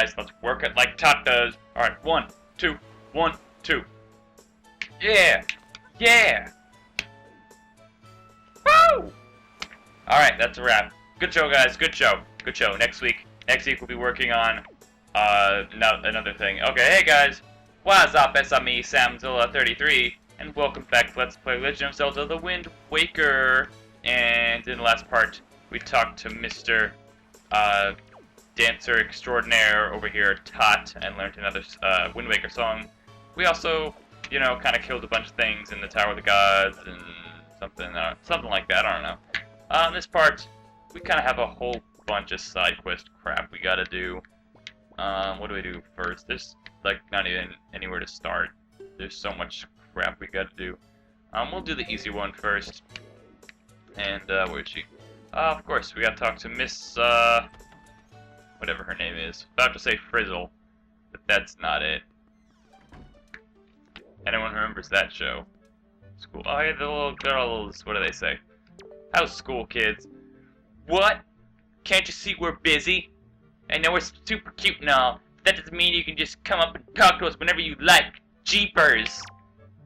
guys, let's work it like Tot does. Alright, 1, 2, 1, 2. Yeah! Yeah! Woo! Alright, that's a wrap. Good show, guys. Good show. Good show. Next week we'll be working on another thing. Okay, hey guys. What's up? It's me, Samzilla33, and welcome back to Let's Play Legend of Zelda: The Wind Waker. And in the last part, we talked to Mr. Dancer Extraordinaire over here, Tot, and learned another Wind Waker song. We also, you know, kind of killed a bunch of things in the Tower of the Gods and something like that. I don't know. In this part, we kind of have a whole bunch of side quest crap we gotta do. What do we do first? There's like not even anywhere to start. There's so much crap we gotta do. We'll do the easy one first. And where is she? Of course, we gotta talk to Miss whatever her name is. About to say Frizzle, but that's not it. Anyone remembers that show? School. Oh yeah, the little girls. What do they say? How's school, kids? What? Can't you see we're busy? I know we're super cute and all, but that doesn't mean you can just come up and talk to us whenever you like. Jeepers.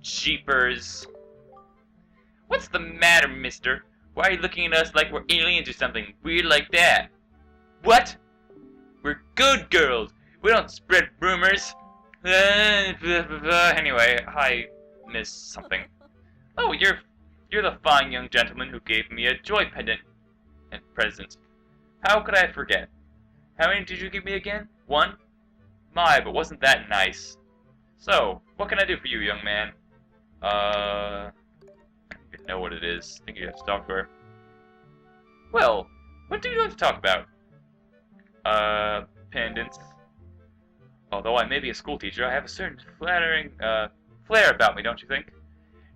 Jeepers. What's the matter, mister? Why are you looking at us like we're aliens or something weird like that? What? We're good girls. We don't spread rumors. Anyway, hi, Miss something. Oh, you're the fine young gentleman who gave me a joy pendant and present. How could I forget? How many did you give me again? 1? My, but wasn't that nice? So, what can I do for you, young man? I don't even know what it is. I think you have to talk to her. Well, what do you want to talk about? Pendants. Although I may be a school teacher, I have a certain flattering, flair about me, don't you think?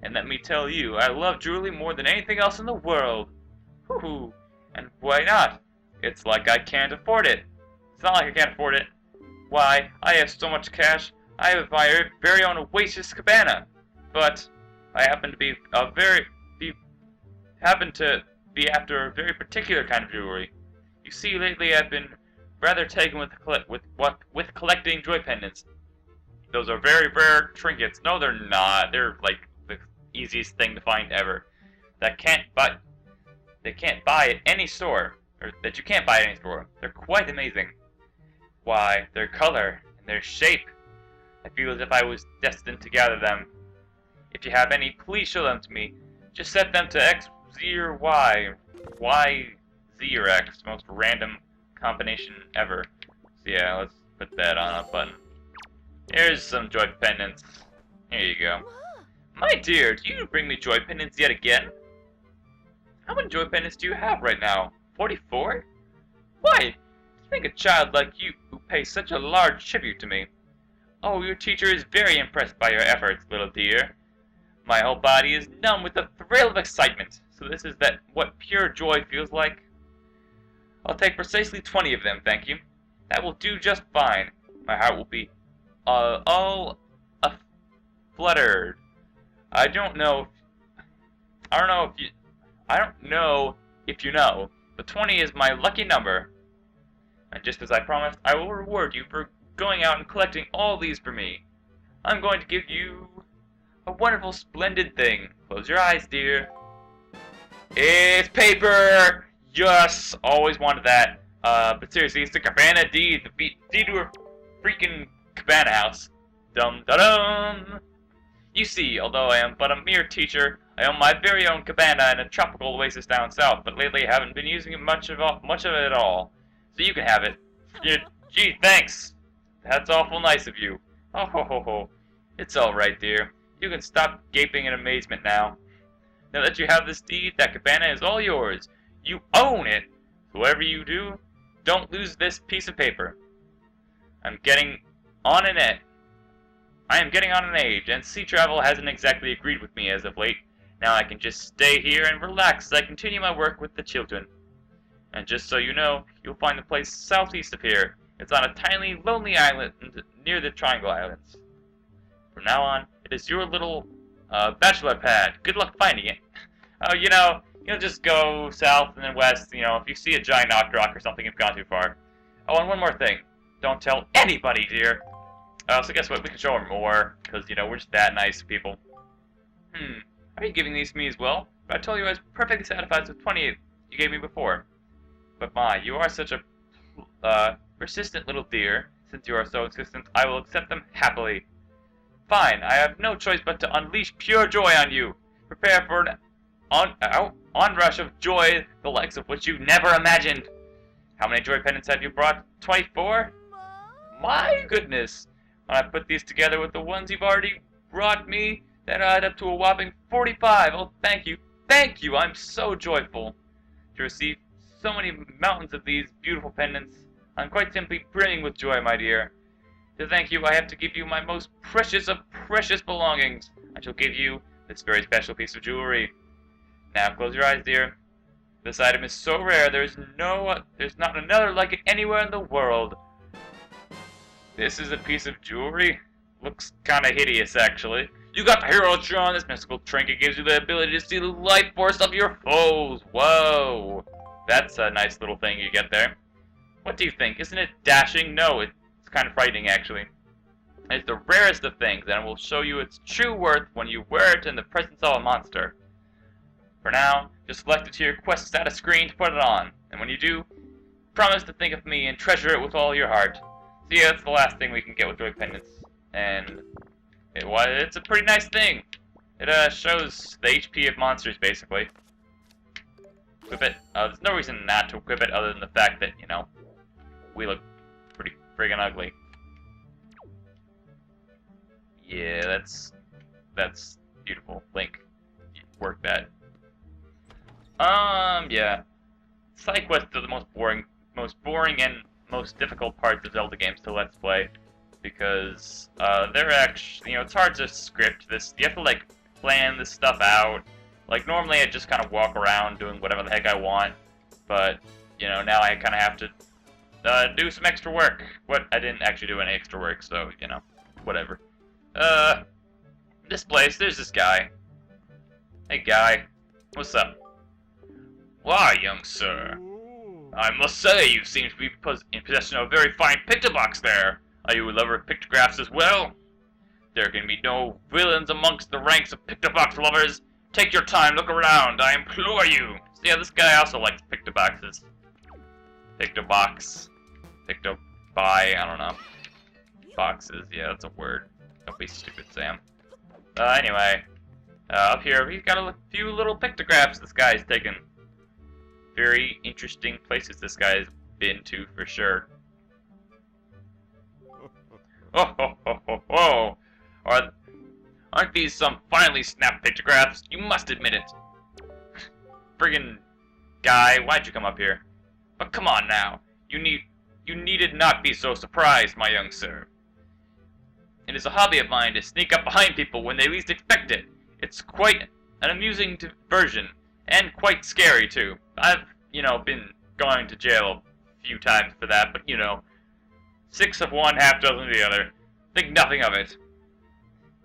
And let me tell you, I love jewelry more than anything else in the world. Hoo-hoo. And why not? It's like I can't afford it. It's not like I can't afford it. Why, I have so much cash, I have my very own Oasis cabana. But I happen to be after a very particular kind of jewelry. You see, lately I've been rather taken with collecting joy pendants. Those are very rare trinkets. No, they're not. They're like the easiest thing to find ever. They can't buy at any store, or that you can't buy at any store. They're quite amazing. Why, their color and their shape. I feel as if I was destined to gather them. If you have any, please show them to me. Just set them to X, Z, or Y. Y, Z, or X. Most random combination ever. So yeah, let's put that on a button. Here's some joy pendants. Here you go. My dear, do you bring me joy pendants yet again? How many joy pendants do you have right now? 44? Why? To think a child like you who pays such a large tribute to me. Oh, your teacher is very impressed by your efforts, little dear. My whole body is numb with the thrill of excitement. So this is what pure joy feels like? I'll take precisely 20 of them, thank you. That will do just fine. My heart will be all fluttered. I don't know if you know, but 20 is my lucky number. And just as I promised, I will reward you for going out and collecting all these for me. I'm going to give you a wonderful, splendid thing. Close your eyes, dear. It's paper! Yes! Always wanted that. But seriously, it's the Cabana D. The D to a freaking Cabana house. Dum-da-dum! You see, although I am but a mere teacher, I own my very own cabana in a tropical oasis down south, but lately I haven't been using it much of it at all. So you can have it. Gee, thanks! That's awful nice of you. Oh ho ho ho. It's alright, dear. You can stop gaping in amazement now. Now that you have this deed, that cabana is all yours. You own it! So whatever you do, don't lose this piece of paper. I am getting on an age, and sea travel hasn't exactly agreed with me as of late. Now I can just stay here and relax as I continue my work with the children. And just so you know, you'll find the place southeast of here. It's on a tiny, lonely island near the Triangle Islands. From now on, it is your little bachelor pad. Good luck finding it. Oh, you'll just go south and then west. If you see a giant knock rock or something, you've gone too far. Oh, and one more thing. Don't tell anybody, dear. So guess what? We can show her more, because, you know, we're just that nice people. Are you giving these to me as well? I told you I was perfectly satisfied with 28 you gave me before. But my, you are such a persistent little dear. Since you are so insistent, I will accept them happily. Fine, I have no choice but to unleash pure joy on you. Prepare for an onrush of joy, the likes of which you never imagined. How many joy pendants have you brought? 24? My goodness! When I put these together with the ones you've already brought me, that add up to a whopping 45. Oh, thank you, thank you! I'm so joyful to receive so many mountains of these beautiful pendants. I'm quite simply brimming with joy, my dear. To thank you, I have to give you my most precious of precious belongings. I shall give you this very special piece of jewelry. Now close your eyes, dear. This item is so rare, there's not another like it anywhere in the world. This is a piece of jewelry. Looks kinda hideous, actually. You got the hero charm. This mystical trinket gives you the ability to see the life force of your foes. Whoa! That's a nice little thing you get there. What do you think? Isn't it dashing? No, it's kind of frightening, actually. It's the rarest of things, and it will show you its true worth when you wear it in the presence of a monster. For now, just select it to your quest status screen to put it on, and when you do, promise to think of me and treasure it with all your heart. So yeah, that's the last thing we can get with joy pendants, and it's a pretty nice thing. It shows the HP of monsters, basically. Equip it. There's no reason not to equip it other than the fact that, you know, we look pretty friggin' ugly. Yeah, that's beautiful. Link, work that. Yeah. Side quests are the most boring and most difficult parts of Zelda games to Let's Play, because they're actually, you know, it's hard to script this. You have to like plan this stuff out. Like normally I just kind of walk around doing whatever the heck I want, but you know, now I kind of have to do some extra work. I didn't actually do any extra work, so you know, whatever. This place, there's this guy. Hey guy, what's up? Why, young sir? I must say, you seem to be in possession of a very fine picture box there. Are you a lover of pictographs as well? There can be no villains amongst the ranks of picture box lovers. Take your time, look around, I implore you. So yeah, this guy also likes picture boxes. Picture box. Picture buy, I don't know. Boxes, yeah, that's a word. Don't be stupid, Sam. Anyway, up here we've got a few little pictographs this guy's taken. Very interesting places this guy's been to, for sure. Oh, ho, ho, ho, ho. Aren't these some finely snapped pictographs? You must admit it. Friggin' guy, why'd you come up here? But come on now. You needed not be so surprised, my young sir. It is a hobby of mine to sneak up behind people when they least expect it. It's quite an amusing diversion, and quite scary too. I've, you know, been going to jail a few times for that, but you know, 6 of one, half dozen of the other. Think nothing of it.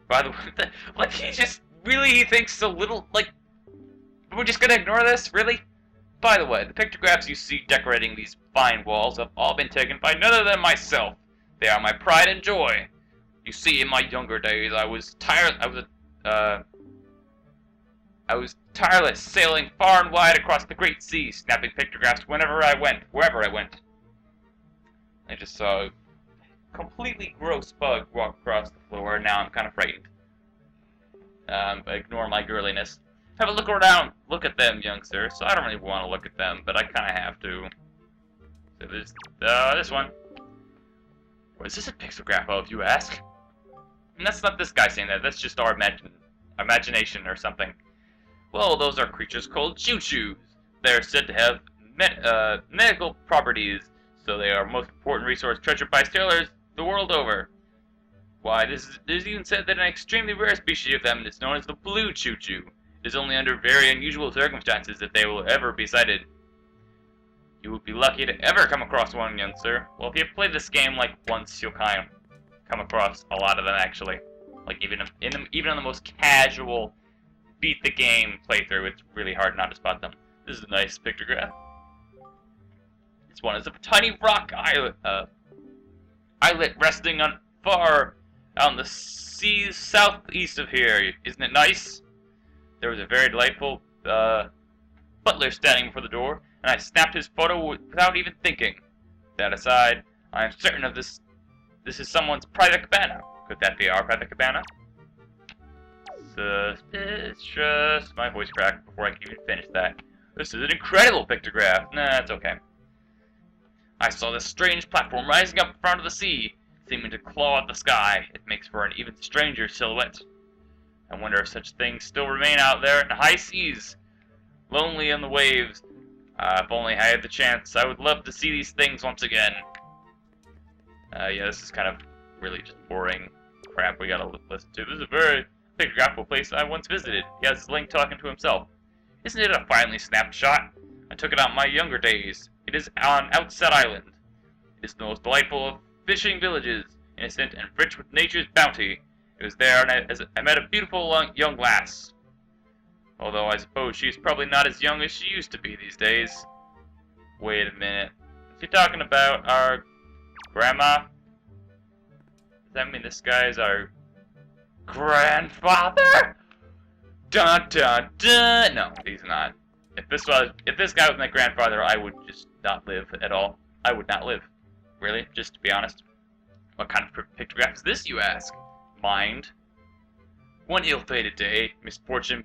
By the way, like he thinks so little, like, we're just gonna ignore this? Really? By the way, the pictographs you see decorating these fine walls have all been taken by none other than myself. They are my pride and joy. You see, in my younger days, I was tireless, sailing far and wide across the great sea, snapping pictographs wherever I went. I just saw a completely gross bug walk across the floor, and now I'm kind of frightened. Ignore my girliness. Have a look around. Look at them, young sir. So I don't really want to look at them, but I kind of have to. So there's this one. What is this a pictograph of, you ask? And that's not this guy saying that. That's just our imagination or something. Well, those are creatures called choo-choos. They're said to have medical properties, so they are a most important resource treasured by sailors the world over. Why, there's even said that an extremely rare species of them is known as the blue choo-choo. It is only under very unusual circumstances that they will ever be sighted. You would be lucky to ever come across one, young sir. Well, if you play this game like once, you'll kind of come across a lot of them, actually. Like even on the most casual beat the game playthrough, it's really hard not to spot them. This is a nice pictograph. This one is of a tiny rock island. islet resting on far out in the seas southeast of here. Isn't it nice? There was a very delightful butler standing before the door, and I snapped his photo without even thinking. That aside, I am certain of this. This is someone's private cabana. Could that be our private cabana? Suspicious. My voice cracked before I could even finish that. This is an incredible pictograph. Nah, it's okay. I saw this strange platform rising up in front of the sea, seeming to claw at the sky. It makes for an even stranger silhouette. I wonder if such things still remain out there in the high seas, lonely in the waves. If only I had the chance, I would love to see these things once again. Yeah, this is kind of really just boring crap we gotta listen to. This is a very pictographical place I once visited. He has his link talking to himself. Isn't it a finely snapped shot? I took it out in my younger days. It is on Outset Island. It is the most delightful of fishing villages, innocent and rich with nature's bounty. It was there and I met a beautiful young lass. Although I suppose she's probably not as young as she used to be these days. Wait a minute. Is he talking about our grandma? Does that mean this guy is our grandfather? Dun dun dun! No, he's not. If this guy was my grandfather, I would just not live at all. I would not live. Really, just to be honest. What kind of pictograph is this, you ask? Mind. One ill-fated day, misfortune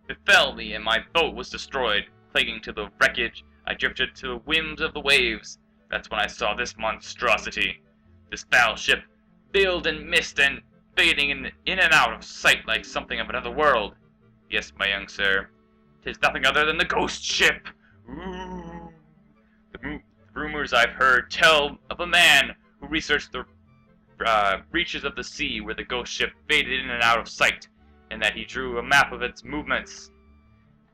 befell me and my boat was destroyed. Clinging to the wreckage, I drifted to the whims of the waves. That's when I saw this monstrosity. This foul ship, veiled in mist and fading in and out of sight like something of another world. Yes, my young sir, 'tis nothing other than the ghost ship. Ooh. The rumors I've heard tell of a man who researched the reaches of the sea where the ghost ship faded in and out of sight, and that he drew a map of its movements.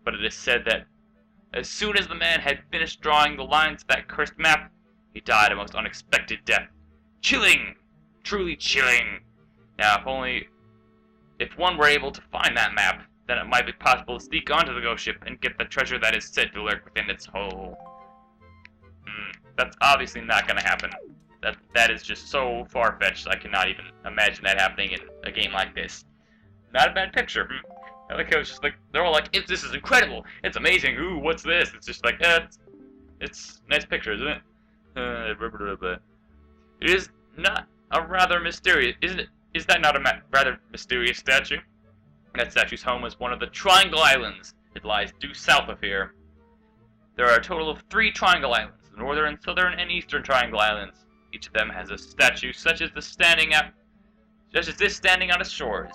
But it is said that as soon as the man had finished drawing the lines of that cursed map, he died a most unexpected death. Chilling! Truly chilling! Now, if one were able to find that map, then it might be possible to sneak onto the ghost ship and get the treasure that is said to lurk within its hull. That's obviously not going to happen. That is just so far-fetched, I cannot even imagine that happening in a game like this. Not a bad picture. I like how it's just like, they're all like, this is incredible, it's amazing, ooh, what's this? It's just like, it's a nice picture, isn't it? It is not a rather mysterious, isn't it? Is that not a rather mysterious statue? That statue's home is one of the Triangle Islands. It lies due south of here. There are a total of 3 Triangle Islands, the northern, southern, and eastern Triangle Islands. Each of them has a statue such as this standing on its shores.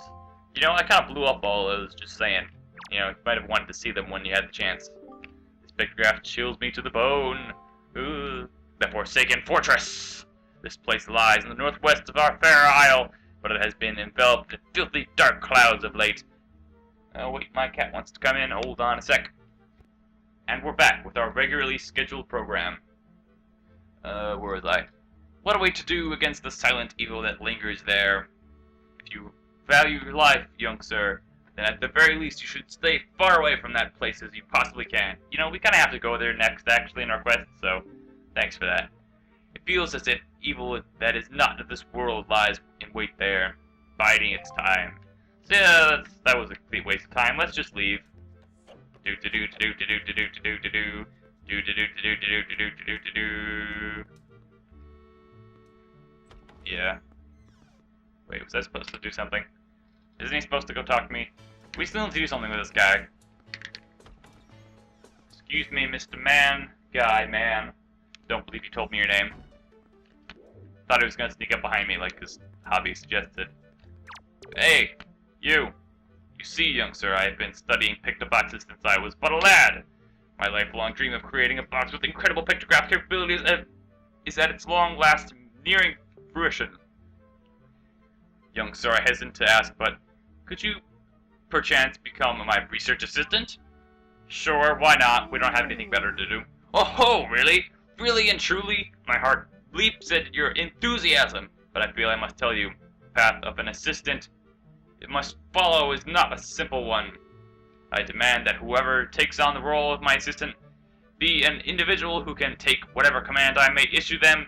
You know, I kind of blew up all those, just saying. You know, you might have wanted to see them when you had the chance. This pictograph chills me to the bone. Ooh, the Forsaken Fortress. This place lies in the northwest of our fair isle, but it has been enveloped in filthy dark clouds of late. Oh wait, my cat wants to come in. Hold on a sec. And we're back with our regularly scheduled program. Where was I? What are we to do against the silent evil that lingers there? If you value your life, young sir, then at the very least you should stay far away from that place as you possibly can. You know, we kind of have to go there next, actually, in our quest, so thanks for that. It feels as if evil that is not of this world lies in wait there, biding its time. So yeah, that was a complete waste of time. Let's just leave. Do do do do do do do do do do do do do do do do do do do do. Yeah. Wait, was I supposed to do something? Isn't he supposed to go talk to me? We still need to do something with this guy. Excuse me, Mr. Man. Don't believe you told me your name. Thought he was gonna sneak up behind me like his hobby suggested. Hey, you! You see, young sir, I have been studying pictoboxes since I was but a lad. My lifelong dream of creating a box with incredible pictograph capabilities is at its long last nearing fruition. Young sir, I hesitate to ask, but could you perchance become my research assistant? Sure, why not? We don't have anything better to do. Oh ho, really? Really and truly? My heart leaps at your enthusiasm, but I feel I must tell you, the path of an assistant it must follow is not a simple one. I demand that whoever takes on the role of my assistant be an individual who can take whatever command I may issue them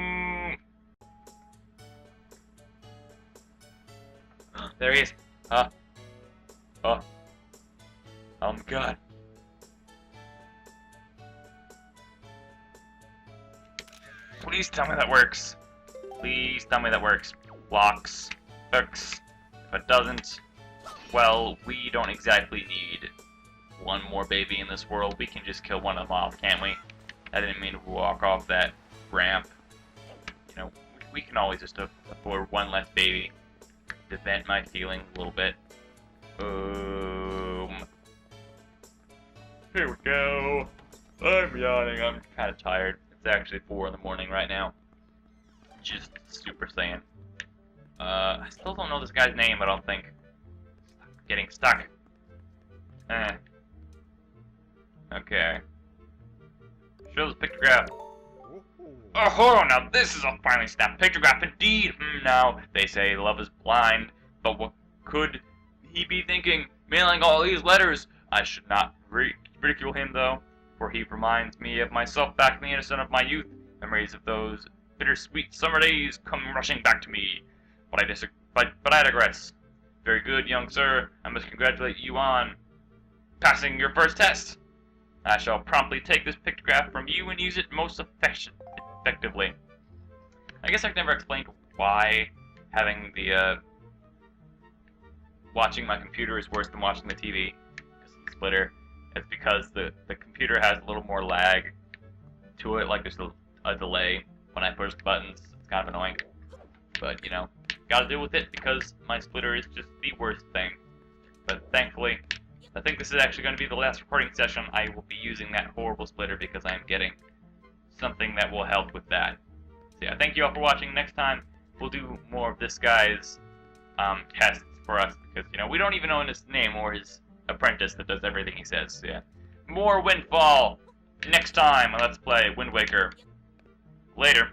There he is. Oh. Oh my god. Please tell me that works. Please tell me that works. Locks. Hooks. If it doesn't, well, we don't exactly need one more baby in this world. We can just kill one of them off, can't we? I didn't mean to walk off that ramp. You know, we can always just afford one less baby to vent my feelings a little bit. Here we go. I'm yawning. I'm kind of tired. It's actually 4 in the morning right now. Just Super Saiyan. I still don't know this guy's name, I don't think. Getting stuck. Okay. Show this pictograph. Oh, now this is a finely snapped pictograph indeed. Now, they say love is blind, but what could he be thinking? Mailing all these letters? I should not ridicule him, though, for he reminds me of myself back in the innocence of my youth. Memories of those bittersweet summer days come rushing back to me. But I digress. Very good, young sir. I must congratulate you on passing your first test. I shall promptly take this pictograph from you and use it most effectively. I guess I've never explained why having the watching my computer is worse than watching the TV. Splitter. It's because the computer has a little more lag to it, like there's a delay when I push the buttons. It's kind of annoying, but you know, gotta deal with it because my splitter is just the worst thing. But thankfully, I think this is actually going to be the last recording session. I will be using that horrible splitter because I am getting something that will help with that. So yeah, thank you all for watching. Next time, we'll do more of this guy's tests for us because, you know, we don't even know his name or his apprentice that does everything he says. So yeah, more Windfall next time on Let's Play Wind Waker. Later.